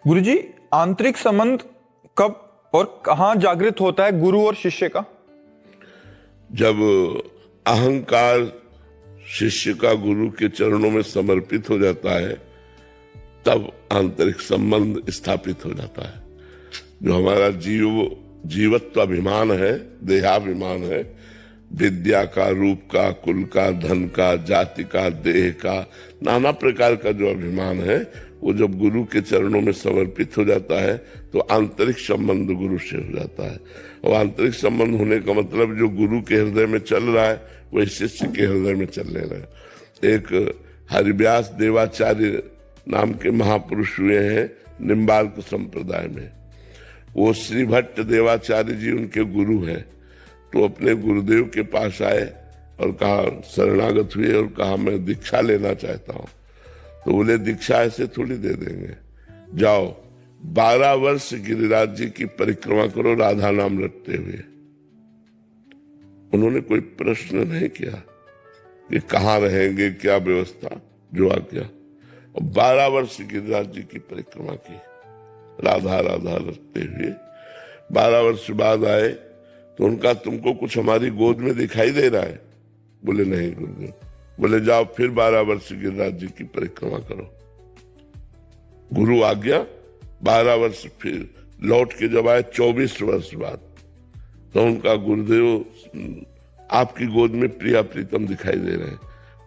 गुरुजी, आंतरिक संबंध कब और कहां जागृत होता है गुरु और शिष्य का? जब अहंकार शिष्य का गुरु के चरणों में समर्पित हो जाता है, तब आंतरिक संबंध स्थापित हो जाता है। जो हमारा जीवत्व अभिमान है, देहाभिमान है, विद्या का, रूप का, कुल का, धन का, जाति का, देह का, नाना प्रकार का जो अभिमान है, वो जब गुरु के चरणों में समर्पित हो जाता है तो आंतरिक संबंध गुरु से हो जाता है। और आंतरिक संबंध होने का मतलब जो गुरु के हृदय में चल रहा है वही शिष्य के हृदय में चलने लगा। एक हरिव्यास देवाचार्य नाम के महापुरुष हुए हैं निम्बार्क संप्रदाय में। वो श्री भट्ट देवाचार्य जी उनके गुरु हैं। तो अपने गुरुदेव के पास आए और कहा, शरणागत हुए और कहा मैं दीक्षा लेना चाहता हूं। तो बोले दीक्षा ऐसे थोड़ी दे देंगे, जाओ 12 वर्ष गिरिराज जी की परिक्रमा करो राधा नाम रटते हुए। उन्होंने कोई प्रश्न नहीं किया कि कहाँ रहेंगे, क्या व्यवस्था, जो आ गया। और 12 वर्ष गिरिराज जी की परिक्रमा की राधा राधा रटते हुए। 12 वर्ष बाद आए तो उनका, तुमको कुछ हमारी गोद में दिखाई दे रहा है? बोले नहीं गुरुदेव। बोले जाओ फिर 12 वर्ष गिरिराज जी की परिक्रमा करो। गुरु आ गया। 12 वर्ष फिर लौट के जब आए 24 वर्ष बाद, तो उनका गुरुदेव आपकी गोद में प्रिया प्रीतम दिखाई दे रहे हैं।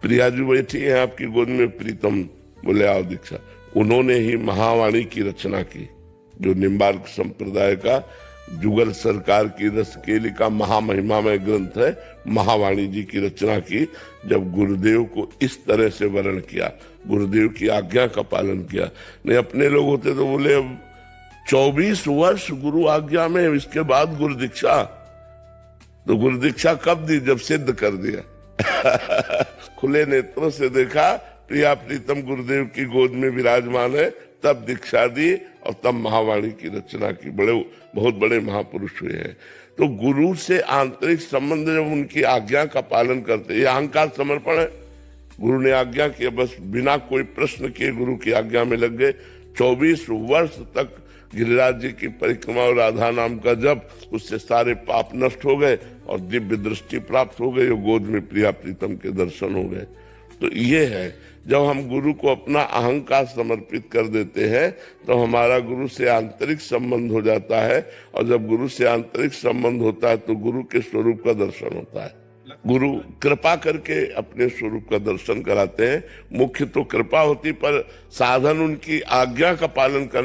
प्रिया जी बैठी है आपकी गोद में, प्रीतम। बोले आओ दीक्षा। उन्होंने ही महावाणी की रचना की, जो निम्बार्क संप्रदाय का जुगल सरकार की रसकेली का महामहिमामय ग्रंथ है। महावाणी जी की रचना की। जब गुरुदेव को इस तरह से वर्ण किया, गुरुदेव की आज्ञा का पालन किया। नहीं अपने लोग होते तो बोले अब 24 वर्ष गुरु आज्ञा में, इसके बाद गुरु दीक्षा। तो गुरु दीक्षा कब दी? जब सिद्ध कर दिया। खुले नेत्रों से देखा प्रिया प्रीतम गुरुदेव की गोद में विराजमान है, तब दीक्षा दी और तब महावाणी की रचना की। बहुत बड़े महापुरुष हुए हैं। तो गुरु से आंतरिक संबंध जब उनकी आज्ञा का पालन करते, ये अहंकार समर्पण है। गुरु ने आज्ञा किया, बस बिना कोई प्रश्न किए गुरु की आज्ञा में लग गए। 24 वर्ष तक गिरिराज जी की परिक्रमा और राधा नाम का जब, उससे सारे पाप नष्ट हो गए और दिव्य दृष्टि प्राप्त हो गई और गोद में प्रिया प्रीतम के दर्शन हो गए। तो ये है, जब हम गुरु को अपना अहंकार समर्पित कर देते हैं तो हमारा गुरु से आंतरिक संबंध हो जाता है। और जब गुरु से आंतरिक संबंध होता है तो गुरु के स्वरूप का दर्शन होता है। गुरु कृपा करके अपने स्वरूप का दर्शन कराते हैं। मुख्य तो कृपा होती, पर साधन उनकी आज्ञा का पालन करने